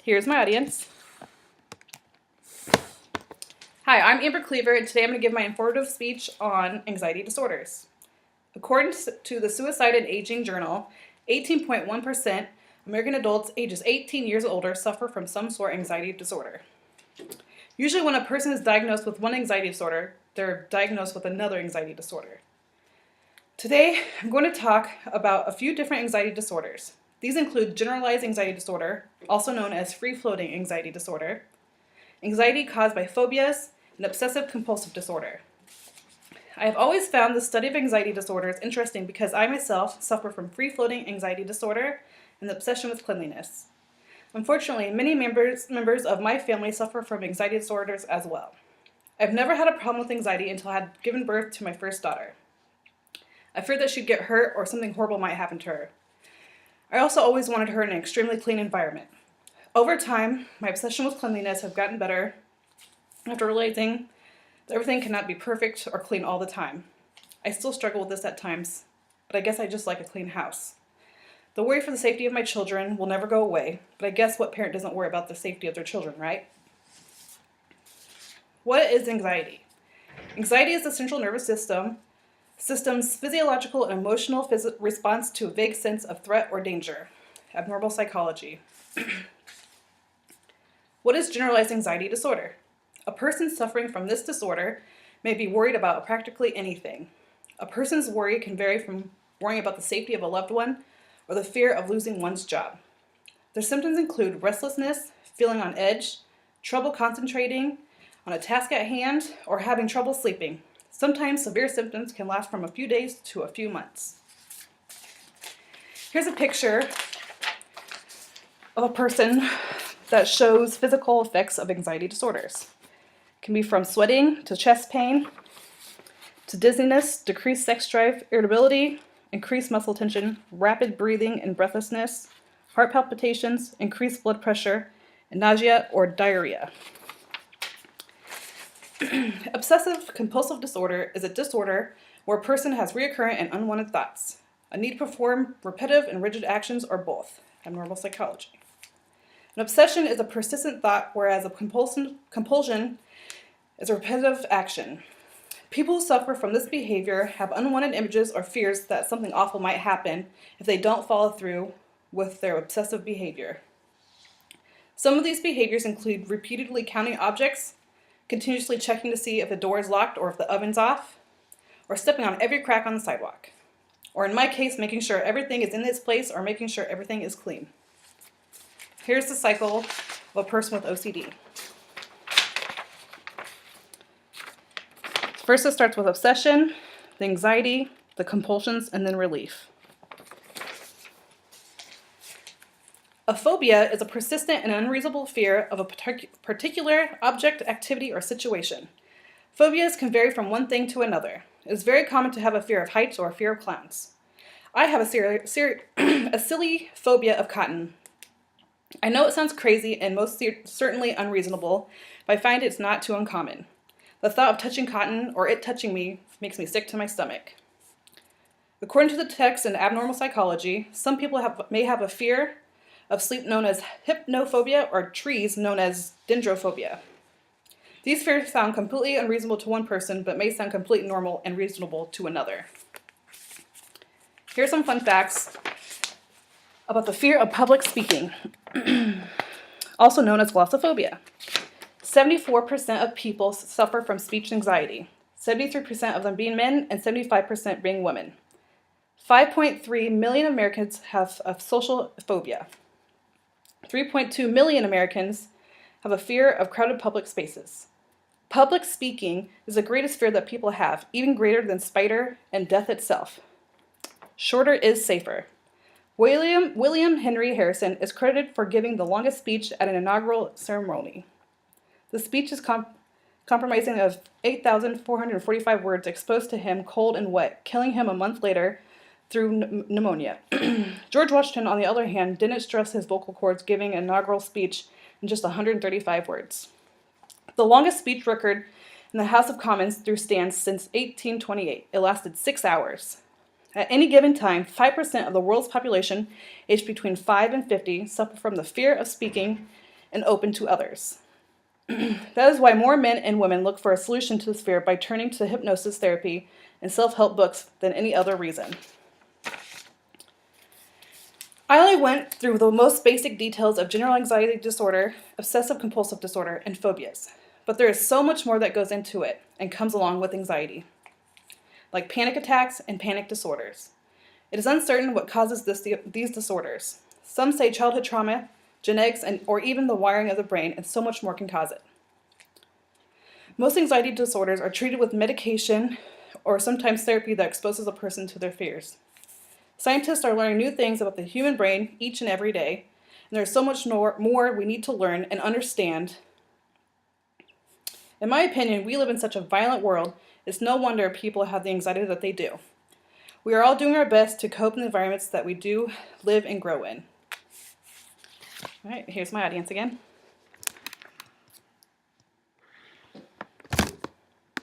Here's my audience. Hi, I'm Amber Cleaver, and today I'm going to give my informative speech on anxiety disorders. According to the Suicide and Aging Journal, 18.1% American adults ages 18 years or older suffer from some sort of anxiety disorder. Usually when a person is diagnosed with one anxiety disorder, they're diagnosed with another anxiety disorder. Today, I'm going to talk about a few different anxiety disorders. These include generalized anxiety disorder, also known as free-floating anxiety disorder, anxiety caused by phobias, and obsessive-compulsive disorder. I have always found the study of anxiety disorders interesting because I myself suffer from free-floating anxiety disorder and the obsession with cleanliness. Unfortunately, many members of my family suffer from anxiety disorders as well. I've never had a problem with anxiety until I had given birth to my first daughter. I feared that she'd get hurt or something horrible might happen to her. I also always wanted her in an extremely clean environment. Over time, my obsession with cleanliness has gotten better after realizing that everything cannot be perfect or clean all the time. I still struggle with this at times, but I guess I just like a clean house. The worry for the safety of my children will never go away, but I guess what parent doesn't worry about the safety of their children, right? What is anxiety? Anxiety is the central nervous system's physiological and emotional response to a vague sense of threat or danger. Abnormal psychology. What is generalized anxiety disorder? A person suffering from this disorder may be worried about practically anything. A person's worry can vary from worrying about the safety of a loved one or the fear of losing one's job. Their symptoms include restlessness, feeling on edge, trouble concentrating on a task at hand, or having trouble sleeping. Sometimes severe symptoms can last from a few days to a few months. Here's a picture of a person that shows physical effects of anxiety disorders. It can be from sweating to chest pain to dizziness, decreased sex drive, irritability, increased muscle tension, rapid breathing and breathlessness, heart palpitations, increased blood pressure, and nausea or diarrhea. Obsessive compulsive disorder is a disorder where a person has recurrent and unwanted thoughts, a need to perform repetitive and rigid actions, or both. Abnormal psychology. An obsession is a persistent thought, whereas a compulsion is a repetitive action. People who suffer from this behavior have unwanted images or fears that something awful might happen if they don't follow through with their obsessive behavior. Some of these behaviors include repeatedly counting objects, continuously checking to see if the door is locked or if the oven's off, or stepping on every crack on the sidewalk. Or in my case, making sure everything is in its place or making sure everything is clean. Here's the cycle of a person with OCD. First, it starts with obsession, the anxiety, the compulsions, and then relief. A phobia is a persistent and unreasonable fear of a particular object, activity, or situation. Phobias can vary from one thing to another. It is very common to have a fear of heights or a fear of clowns. I have a silly phobia of cotton. I know it sounds crazy and most certainly unreasonable, but I find it's not too uncommon. The thought of touching cotton or it touching me makes me sick to my stomach. According to the text in Abnormal Psychology, some people may have a fear of sleep known as hypnophobia or trees known as dendrophobia. These fears sound completely unreasonable to one person, but may sound completely normal and reasonable to another. Here's some fun facts about the fear of public speaking, also known as glossophobia. 74% of people suffer from speech anxiety, 73% of them being men and 75% being women. 5.3 million Americans have a social phobia. 3.2 million Americans have a fear of crowded public spaces. Public speaking is the greatest fear that people have, even greater than spider and death itself. Shorter is safer. William Henry Harrison is credited for giving the longest speech at an inaugural ceremony. The speech is compromising of 8,445 words exposed to him cold and wet, killing him a month later through pneumonia. George Washington, on the other hand, didn't stress his vocal cords, giving an inaugural speech in just 135 words. The longest speech record in the House of Commons stands since 1828. It lasted 6 hours. At any given time, 5% of the world's population aged between 5 and 50 suffer from the fear of speaking and open to others. That is why more men and women look for a solution to this fear by turning to hypnosis therapy and self-help books than any other reason. I only went through the most basic details of general anxiety disorder, obsessive compulsive disorder, and phobias. But there is so much more that goes into it and comes along with anxiety, like panic attacks and panic disorders. It is uncertain what causes these disorders. Some say childhood trauma, genetics, or even the wiring of the brain, and so much more can cause it. Most anxiety disorders are treated with medication or sometimes therapy that exposes a person to their fears. Scientists are learning new things about the human brain each and every day, and there's so much more we need to learn and understand. In my opinion, we live in such a violent world, it's no wonder people have the anxiety that they do. We are all doing our best to cope in the environments that we do live and grow in. All right, here's my audience again.